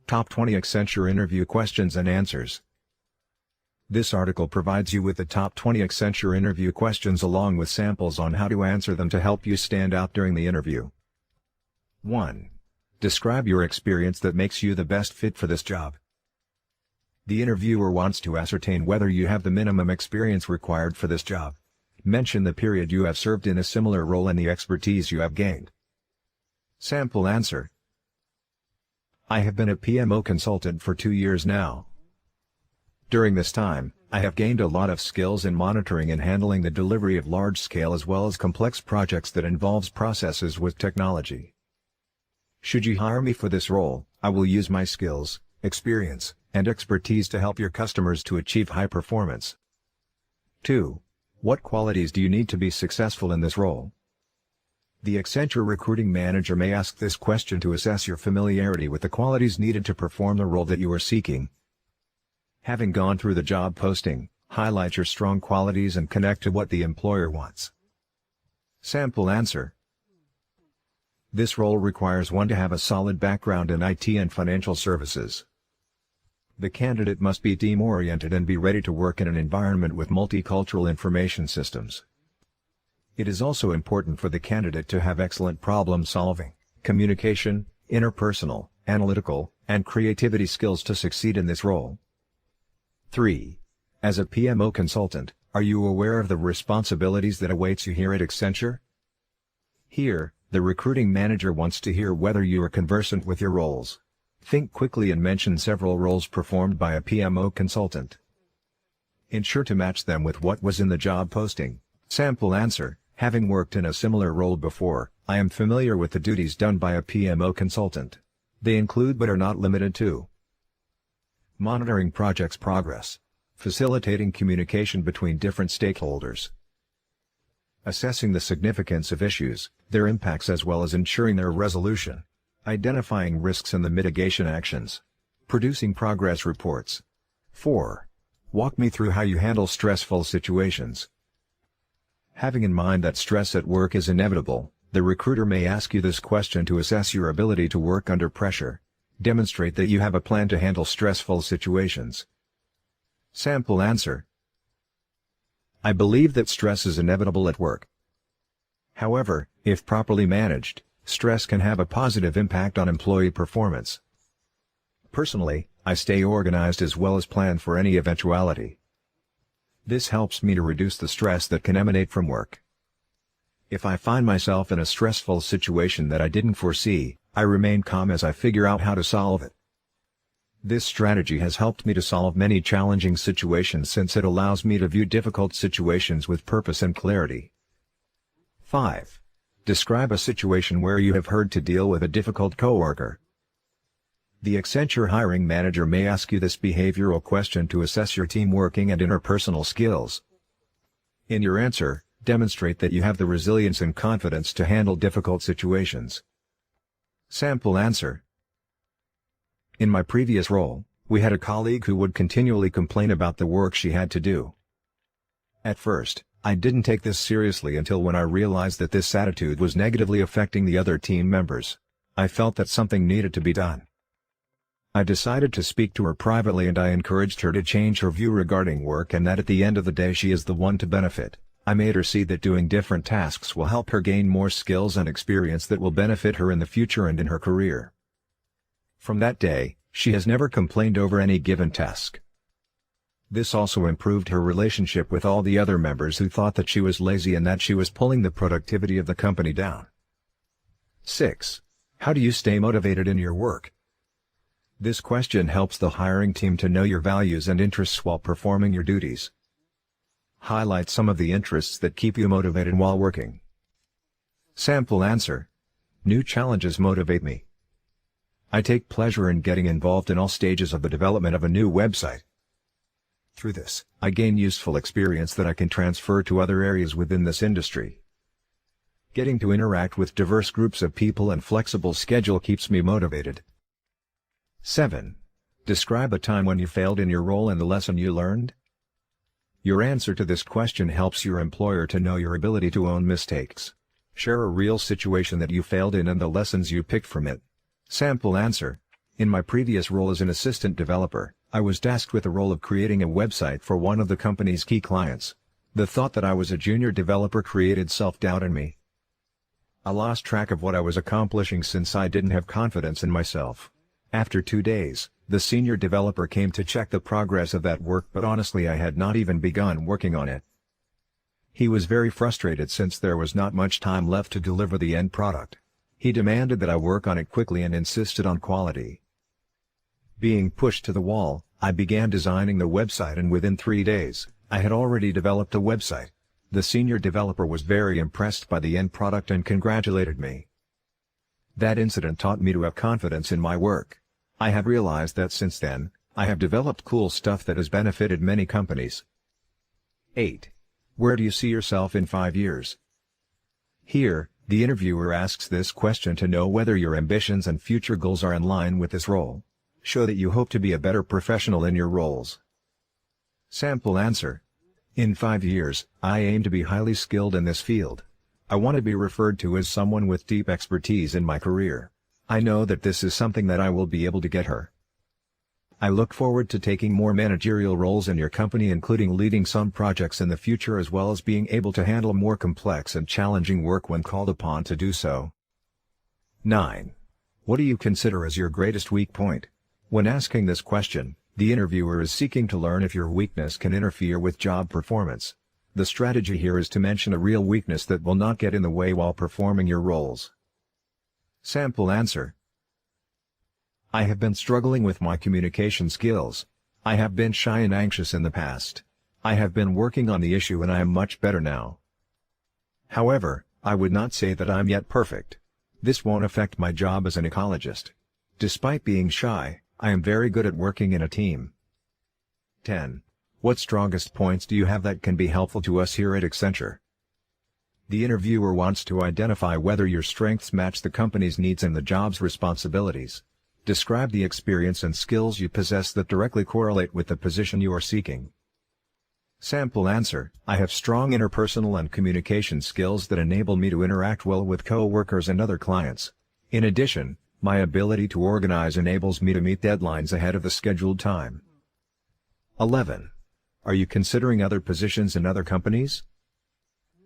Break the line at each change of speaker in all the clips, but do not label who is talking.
Top 20 Accenture Interview Questions and Answers. This article provides you with the top 20 Accenture interview questions along with samples on how to answer them to help you stand out during the interview. 1. Describe your experience that makes you the best fit for this job. The interviewer wants to ascertain whether you have the minimum experience required for this job. Mention the period you have served in a similar role and the expertise you have gained. Sample answer. I have been a PMO consultant for 2 years now. During this time, I have gained a lot of skills in monitoring and handling the delivery of large-scale as well as complex projects that involves processes with technology. Should you hire me for this role, I will use my skills, experience, and expertise to help your customers to achieve high performance. 2. What qualities do you need to be successful in this role? The Accenture recruiting manager may ask this question to assess your familiarity with the qualities needed to perform the role that you are seeking. Having gone through the job posting, highlight your strong qualities and connect to what the employer wants. Sample answer. This role requires one to have a solid background in IT and financial services. The candidate must be team-oriented and be ready to work in an environment with multicultural information systems. It is also important for the candidate to have excellent problem-solving, communication, interpersonal, analytical, and creativity skills to succeed in this role. 3. As a PMO consultant, are you aware of the responsibilities that awaits you here at Accenture? Here, the recruiting manager wants to hear whether you are conversant with your roles. Think quickly and mention several roles performed by a PMO consultant. Ensure to match them with what was in the job posting. Sample answer. Having worked in a similar role before, I am familiar with the duties done by a PMO consultant. They include but are not limited to monitoring projects' progress, facilitating communication between different stakeholders, assessing the significance of issues, their impacts as well as ensuring their resolution, identifying risks and the mitigation actions, producing progress reports. 4. Walk me through how you handle stressful situations. Having in mind that stress at work is inevitable, the recruiter may ask you this question to assess your ability to work under pressure. Demonstrate that you have a plan to handle stressful situations. Sample answer. I believe that stress is inevitable at work. However, if properly managed, stress can have a positive impact on employee performance. Personally, I stay organized as well as plan for any eventuality. This helps me to reduce the stress that can emanate from work. If I find myself in a stressful situation that I didn't foresee, I remain calm as I figure out how to solve it. This strategy has helped me to solve many challenging situations since it allows me to view difficult situations with purpose and clarity. 5. Describe a situation where you have had to deal with a difficult coworker. The Accenture hiring manager may ask you this behavioral question to assess your team working and interpersonal skills. In your answer, demonstrate that you have the resilience and confidence to handle difficult situations. Sample answer. In my previous role, we had a colleague who would continually complain about the work she had to do. At first, I didn't take this seriously until when I realized that this attitude was negatively affecting the other team members. I felt that something needed to be done. I decided to speak to her privately and I encouraged her to change her view regarding work and that at the end of the day she is the one to benefit. I made her see that doing different tasks will help her gain more skills and experience that will benefit her in the future and in her career. From that day, she has never complained over any given task. This also improved her relationship with all the other members who thought that she was lazy and that she was pulling the productivity of the company down. 6. How do you stay motivated in your work? This question helps the hiring team to know your values and interests while performing your duties. Highlight some of the interests that keep you motivated while working. Sample answer. New challenges motivate me. I take pleasure in getting involved in all stages of the development of a new website. Through this, I gain useful experience that I can transfer to other areas within this industry. Getting to interact with diverse groups of people and flexible schedule keeps me motivated. 7. Describe a time when you failed in your role and the lesson you learned. Your answer to this question helps your employer to know your ability to own mistakes. Share a real situation that you failed in and the lessons you picked from it. Sample answer. In my previous role as an assistant developer, I was tasked with the role of creating a website for one of the company's key clients. The thought that I was a junior developer created self-doubt in me. I lost track of what I was accomplishing since I didn't have confidence in myself. After 2 days, the senior developer came to check the progress of that work, but honestly I had not even begun working on it. He was very frustrated since there was not much time left to deliver the end product. He demanded that I work on it quickly and insisted on quality. Being pushed to the wall, I began designing the website, and within 3 days, I had already developed a website. The senior developer was very impressed by the end product and congratulated me. That incident taught me to have confidence in my work. I have realized that since then, I have developed cool stuff that has benefited many companies. 8. Where do you see yourself in 5 years? Here, the interviewer asks this question to know whether your ambitions and future goals are in line with this role. Show that you hope to be a better professional in your roles. Sample answer. In 5 years, I aim to be highly skilled in this field. I want to be referred to as someone with deep expertise in my career. I know that this is something that I will be able to get her. I look forward to taking more managerial roles in your company, including leading some projects in the future, as well as being able to handle more complex and challenging work when called upon to do so. 9. What do you consider as your greatest weak point? When asking this question, the interviewer is seeking to learn if your weakness can interfere with job performance. The strategy here is to mention a real weakness that will not get in the way while performing your roles. Sample answer. I have been struggling with my communication skills. I have been shy and anxious in the past. I have been working on the issue and I am much better now. However, I would not say that I'm yet perfect. This won't affect my job as an ecologist. Despite being shy, I am very good at working in a team. 10. What strongest points do you have that can be helpful to us here at Accenture? The interviewer wants to identify whether your strengths match the company's needs and the job's responsibilities. Describe the experience and skills you possess that directly correlate with the position you are seeking. Sample answer. I have strong interpersonal and communication skills that enable me to interact well with co-workers and other clients. In addition, my ability to organize enables me to meet deadlines ahead of the scheduled time. 11. Are you considering other positions in other companies?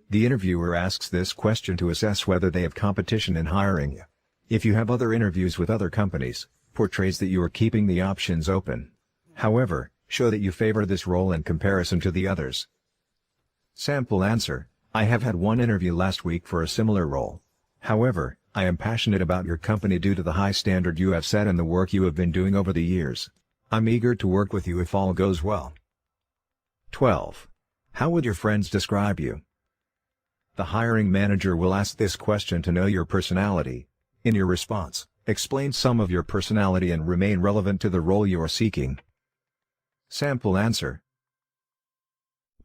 The interviewer asks this question to assess whether they have competition in hiring you. If you have other interviews with other companies, portrays that you are keeping the options open. However, show that you favor this role in comparison to the others. Sample answer. I have had one interview last week for a similar role. However, I am passionate about your company due to the high standard you have set and the work you have been doing over the years. I'm eager to work with you if all goes well. 12. How would your friends describe you? The hiring manager will ask this question to know your personality. In your response, explain some of your personality and remain relevant to the role you are seeking. Sample answer.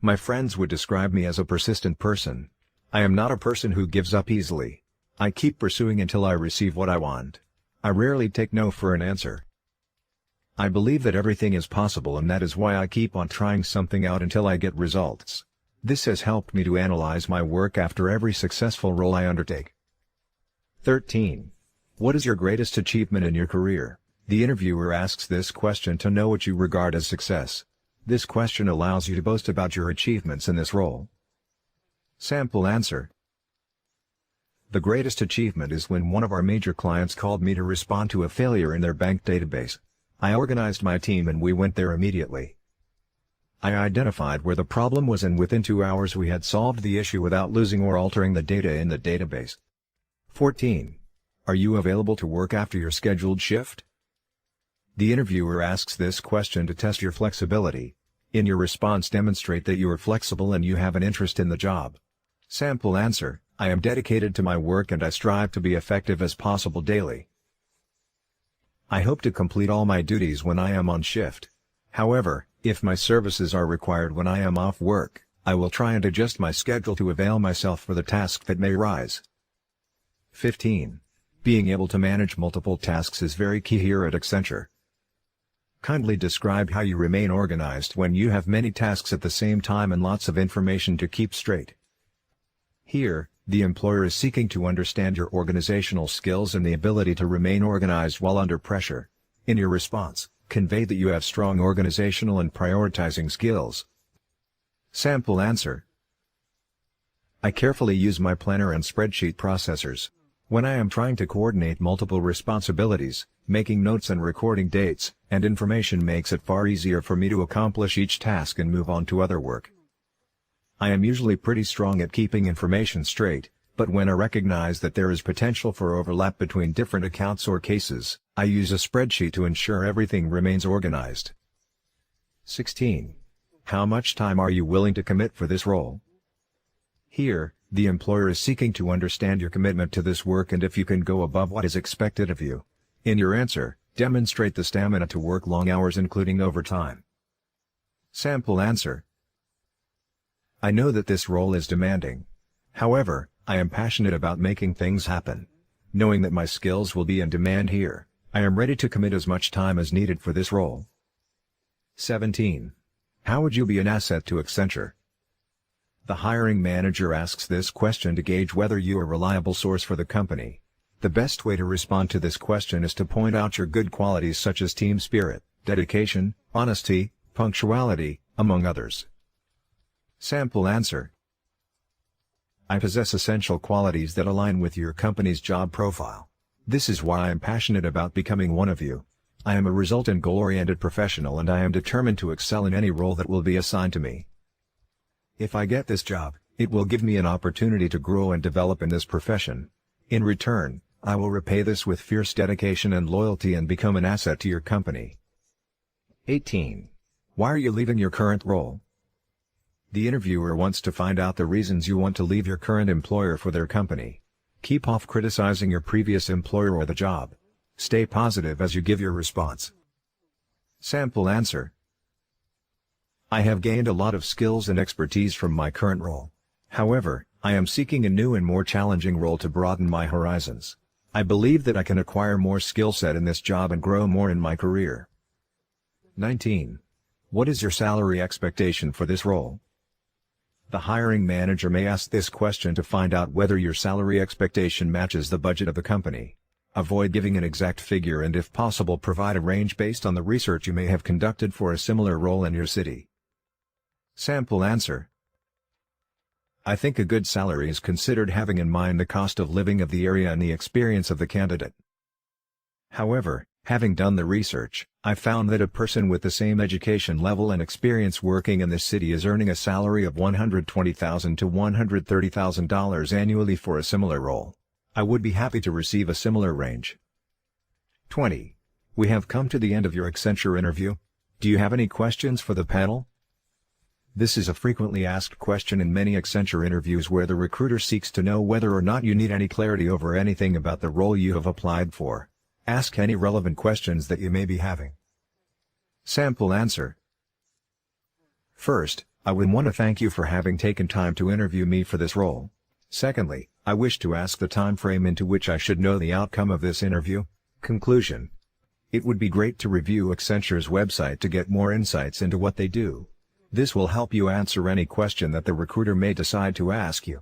My friends would describe me as a persistent person. I am not a person who gives up easily. I keep pursuing until I receive what I want. I rarely take no for an answer. I believe that everything is possible, and that is why I keep on trying something out until I get results. This has helped me to analyze my work after every successful role I undertake. 13. What is your greatest achievement in your career? The interviewer asks this question to know what you regard as success. This question allows you to boast about your achievements in this role. Sample answer. The greatest achievement is when one of our major clients called me to respond to a failure in their bank database. I organized my team and we went there immediately. I identified where the problem was, and within 2 hours we had solved the issue without losing or altering the data in the database. 14. Are you available to work after your scheduled shift? The interviewer asks this question to test your flexibility. In your response, demonstrate that you are flexible and you have an interest in the job. Sample answer. I am dedicated to my work and I strive to be effective as possible daily. I hope to complete all my duties when I am on shift. However, if my services are required when I am off work, I will try and adjust my schedule to avail myself for the task that may rise. 15. Being able to manage multiple tasks is very key here at Accenture. Kindly describe how you remain organized when you have many tasks at the same time and lots of information to keep straight. Here, the employer is seeking to understand your organizational skills and the ability to remain organized while under pressure. In your response, convey that you have strong organizational and prioritizing skills. Sample answer. I carefully use my planner and spreadsheet processors. When I am trying to coordinate multiple responsibilities, making notes and recording dates and information makes it far easier for me to accomplish each task and move on to other work. I am usually pretty strong at keeping information straight, but when I recognize that there is potential for overlap between different accounts or cases, I use a spreadsheet to ensure everything remains organized. 16. How much time are you willing to commit for this role? Here, the employer is seeking to understand your commitment to this work and if you can go above what is expected of you. In your answer, demonstrate the stamina to work long hours including overtime. Sample answer. I know that this role is demanding. However, I am passionate about making things happen. Knowing that my skills will be in demand here, I am ready to commit as much time as needed for this role. 17. How would you be an asset to Accenture? The hiring manager asks this question to gauge whether you are a reliable source for the company. The best way to respond to this question is to point out your good qualities such as team spirit, dedication, honesty, punctuality, among others. Sample answer. I possess essential qualities that align with your company's job profile. This is why I am passionate about becoming one of you. I am a result and goal-oriented professional and I am determined to excel in any role that will be assigned to me. If I get this job, it will give me an opportunity to grow and develop in this profession. In return, I will repay this with fierce dedication and loyalty and become an asset to your company. 18. Why are you leaving your current role? The interviewer wants to find out the reasons you want to leave your current employer for their company. Keep off criticizing your previous employer or the job. Stay positive as you give your response. Sample answer. I have gained a lot of skills and expertise from my current role. However, I am seeking a new and more challenging role to broaden my horizons. I believe that I can acquire more skill set in this job and grow more in my career. 19. What is your salary expectation for this role? The hiring manager may ask this question to find out whether your salary expectation matches the budget of the company. Avoid giving an exact figure and if possible provide a range based on the research you may have conducted for a similar role in your city. Sample answer. I think a good salary is considered having in mind the cost of living of the area and the experience of the candidate. However, having done the research, I found that a person with the same education level and experience working in this city is earning a salary of $120,000 to $130,000 annually for a similar role. I would be happy to receive a similar range. 20. We have come to the end of your Accenture interview. Do you have any questions for the panel? This is a frequently asked question in many Accenture interviews where the recruiter seeks to know whether or not you need any clarity over anything about the role you have applied for. Ask any relevant questions that you may be having. Sample answer. First, I would want to thank you for having taken time to interview me for this role. Secondly, I wish to ask the time frame into which I should know the outcome of this interview. Conclusion. It would be great to review Accenture's website to get more insights into what they do. This will help you answer any question that the recruiter may decide to ask you.